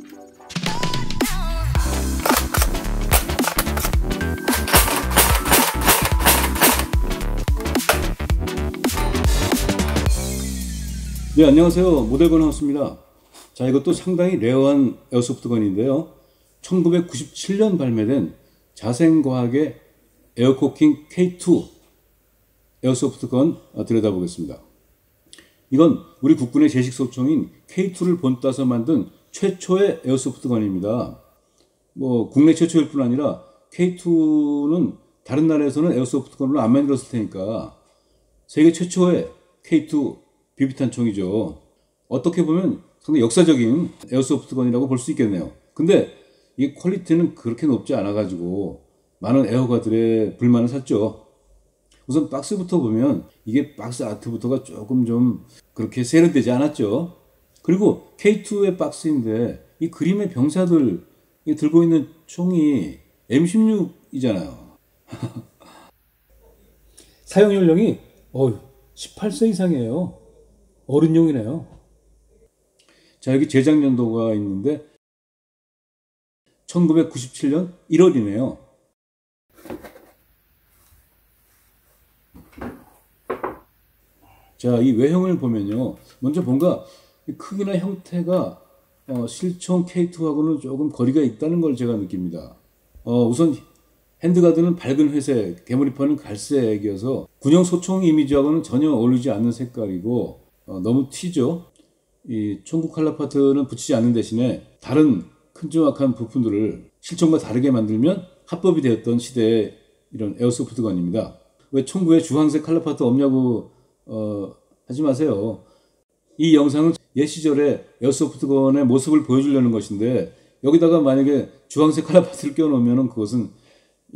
네, 안녕하세요. 모델건 하우스입니다. 자, 이것도 상당히 레어한 에어소프트건인데요. 1997년 발매된 자생과학의 에어코킹 K2 에어소프트건 들여다보겠습니다. 이건 우리 국군의 제식소총인 K2를 본따서 만든 최초의 에어소프트건입니다. 뭐 국내 최초일 뿐 아니라 K2는 다른 나라에서는 에어소프트건으로 안 만들었을 테니까 세계 최초의 K2 비비탄 총이죠. 어떻게 보면 상당히 역사적인 에어소프트건이라고 볼 수 있겠네요. 근데 이 퀄리티는 그렇게 높지 않아 가지고 많은 애호가들의 불만을 샀죠. 우선 박스부터 보면 이게 박스 아트부터가 조금 좀 그렇게 세련되지 않았죠. 그리고 K2의 박스인데 이 그림의 병사들 들고 있는 총이 M16이잖아요. 사용 연령이 18세 이상이에요. 어른용이네요. 자, 여기 제작 연도가 있는데 1997년 1월이네요. 자, 이 외형을 보면요. 먼저 뭔가 크기나 형태가 실총 K2하고는 조금 거리가 있다는 걸 제가 느낍니다. 우선 핸드가드는 밝은 회색, 개머리판은 갈색이어서 군용 소총 이미지하고는 전혀 어울리지 않는 색깔이고 너무 튀죠. 이 총구 칼라파트는 붙이지 않는 대신에 다른 큼지막한 부품들을 실총과 다르게 만들면 합법이 되었던 시대의 이런 에어소프트건입니다. 왜 총구에 주황색 칼라파트 없냐고 하지 마세요. 이 영상은 옛 시절의 에어소프트건의 모습을 보여주려는 것인데 여기다가 만약에 주황색 칼라파트를 껴놓으면 그것은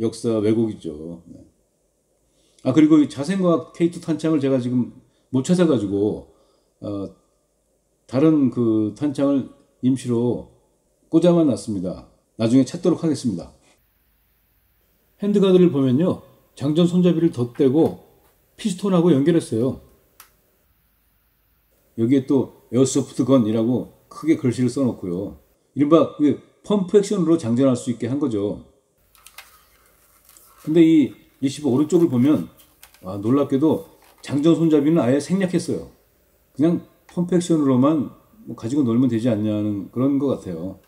역사 왜곡이죠. 그리고 이 자생과학 K2 탄창을 제가 지금 못 찾아가지고 다른 그 탄창을 임시로 꽂아만 놨습니다. 나중에 찾도록 하겠습니다. 핸드가드를 보면요. 장전 손잡이를 덧대고 피스톤하고 연결했어요. 여기에 또 에어소프트건이라고 크게 글씨를 써놓고요. 이른바 펌프 액션으로 장전할 수 있게 한 거죠. 근데 이 리시버 오른쪽을 보면 놀랍게도 장전 손잡이는 아예 생략했어요. 그냥 펌프 액션으로만 가지고 놀면 되지 않냐는 그런 것 같아요.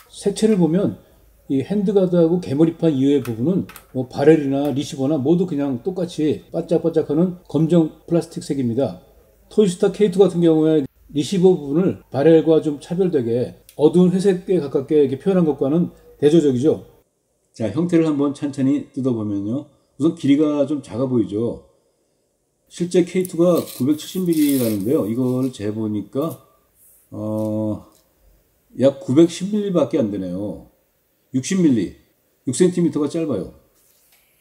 색채를 보면 이 핸드가드하고 개머리판 이외의 부분은 바렐이나 리시버나 모두 그냥 똑같이 반짝반짝하는 검정 플라스틱 색입니다. 토이스타 K2 같은 경우에 리시버 부분을 바렐과 좀 차별되게 어두운 회색에 가깝게 이렇게 표현한 것과는 대조적이죠. 자, 형태를 한번 천천히 뜯어보면요. 우선 길이가 좀 작아 보이죠. 실제 K2가 970mm라는데요. 이걸 재보니까 약 910mm밖에 안 되네요. 60mm, 6cm가 짧아요.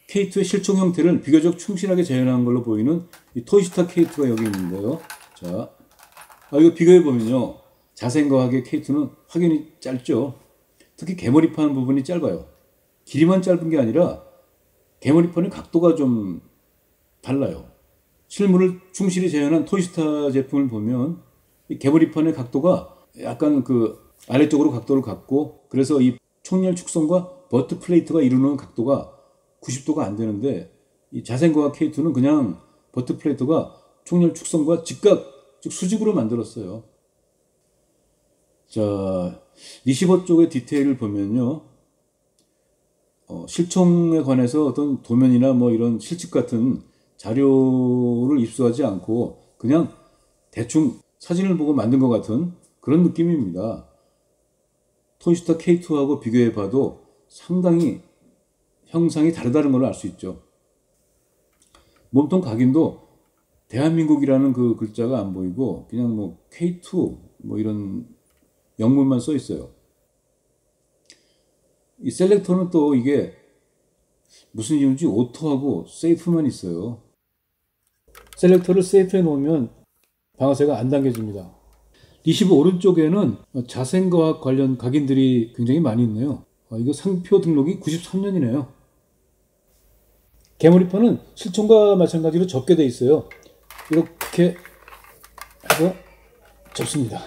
K2의 실총 형태를 비교적 충실하게 재현한 걸로 보이는 이 토이스타 K2가 여기 있는데요. 자, 이거 비교해보면요. 자생과학의 K2는 확연히 짧죠. 특히 개머리판 부분이 짧아요. 길이만 짧은 게 아니라 개머리판의 각도가 좀 달라요. 실물을 충실히 재현한 토이스타 제품을 보면 이 개머리판의 각도가 약간 그 아래쪽으로 각도를 갖고 그래서 이 총열 축성과 버트 플레이트가 이루는 각도가 90도가 안 되는데 이 자생과학 K2는 그냥 버트 플레이트가 총열 축성과 직각, 즉 수직으로 만들었어요. 자, 리시버 쪽의 디테일을 보면요. 실총에 관해서 어떤 도면이나 뭐 이런 실측 같은 자료를 입수하지 않고 그냥 대충 사진을 보고 만든 것 같은 그런 느낌입니다. 토이스타 K2하고 비교해 봐도 상당히 형상이 다르다는 걸 알 수 있죠. 몸통 각인도 대한민국이라는 그 글자가 안 보이고 그냥 뭐 K2 뭐 이런 영문만 써 있어요. 이 셀렉터는 또 이게 무슨 이유인지 오토하고 세이프만 있어요. 셀렉터를 세이프에 놓으면 방아쇠가 안 당겨집니다. 리시버 오른쪽에는 자생과학 관련 각인들이 굉장히 많이 있네요. 이거 상표 등록이 93년이네요. 개머리판은 실총과 마찬가지로 접게 돼 있어요. 이렇게 해서 접습니다.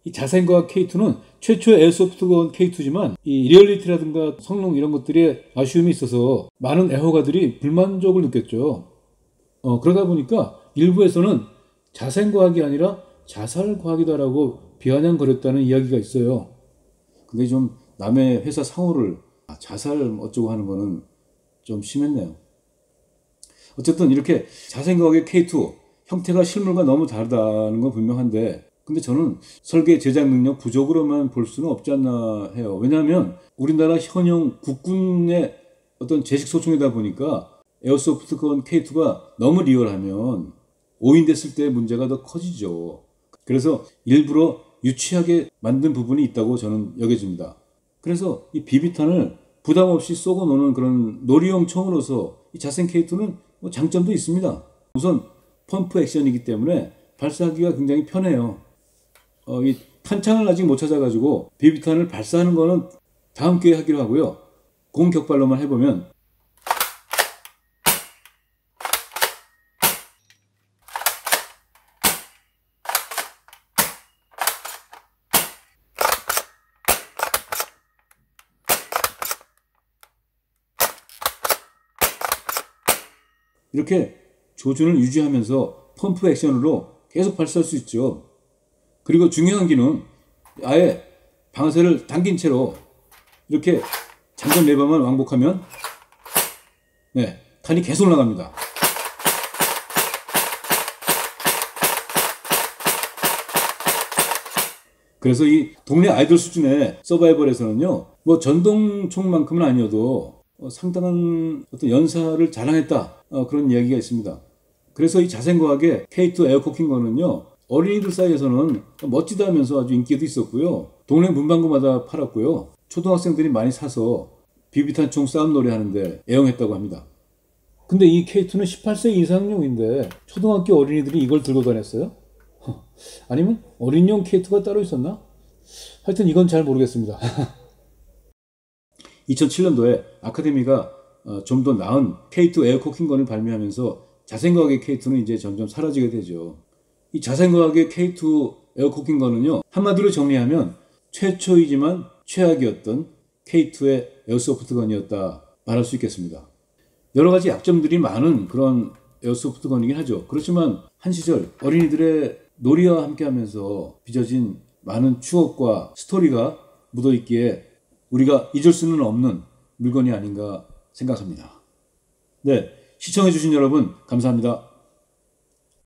이 자생과학 K2는 최초의 에어소프트건 K2지만 이 리얼리티라든가 성능 이런 것들에 아쉬움이 있어서 많은 애호가들이 불만족을 느꼈죠. 그러다 보니까 일부에서는 자생과학이 아니라 자살과학이다라고 비아냥거렸다는 이야기가 있어요. 근데 좀 남의 회사 상호를 자살 어쩌고 하는 거는 좀 심했네요. 어쨌든 이렇게 자생과학의 K2 형태가 실물과 너무 다르다는 건 분명한데, 근데 저는 설계 제작 능력 부족으로만 볼 수는 없지 않나 해요. 왜냐하면 우리나라 현역 국군의 어떤 제식 소총이다 보니까 에어소프트건 K2가 너무 리얼하면 오인됐을 때 문제가 더 커지죠. 그래서 일부러 유치하게 만든 부분이 있다고 저는 여겨집니다. 그래서 이 비비탄을 부담 없이 쏘고 노는 그런 놀이용 총으로서 이 자생 K2는 뭐 장점도 있습니다. 우선 펌프 액션이기 때문에 발사하기가 굉장히 편해요. 이 탄창을 아직 못 찾아가지고 비비탄을 발사하는 거는 다음 기회에 하기로 하고요. 공격발로만 해보면 이렇게 조준을 유지하면서 펌프 액션으로 계속 발사할 수 있죠. 그리고 중요한 기능, 아예 방아쇠를 당긴 채로 이렇게 장전 레버만 왕복하면 탄이 계속 나갑니다. 그래서 이 동네 아이돌 수준의 서바이벌에서는요, 뭐 전동총만큼은 아니어도 상당한 어떤 연사를 자랑했다, 그런 이야기가 있습니다. 그래서 이 자생과학의 K2 에어코킹건은요, 어린이들 사이에서는 멋지다 하면서 아주 인기도 있었고요. 동네 문방구마다 팔았고요. 초등학생들이 많이 사서 비비탄총 싸움놀이 하는데 애용했다고 합니다. 근데 이 K2는 18세 이상용인데 초등학교 어린이들이 이걸 들고 다녔어요? 아니면 어린용 K2가 따로 있었나? 하여튼 이건 잘 모르겠습니다. 2007년도에 아카데미가 좀 더 나은 K2 에어코킹건을 발매하면서 자생과학의 K2는 이제 점점 사라지게 되죠. 이 자생과학의 K2 에어코킹건은요, 한마디로 정리하면 최초이지만 최악이었던 K2의 에어소프트건이었다 말할 수 있겠습니다. 여러 가지 약점들이 많은 그런 에어소프트건이긴 하죠. 그렇지만 한 시절 어린이들의 놀이와 함께하면서 빚어진 많은 추억과 스토리가 묻어있기에 우리가 잊을 수는 없는 물건이 아닌가 생각합니다. 네, 시청해주신 여러분 감사합니다.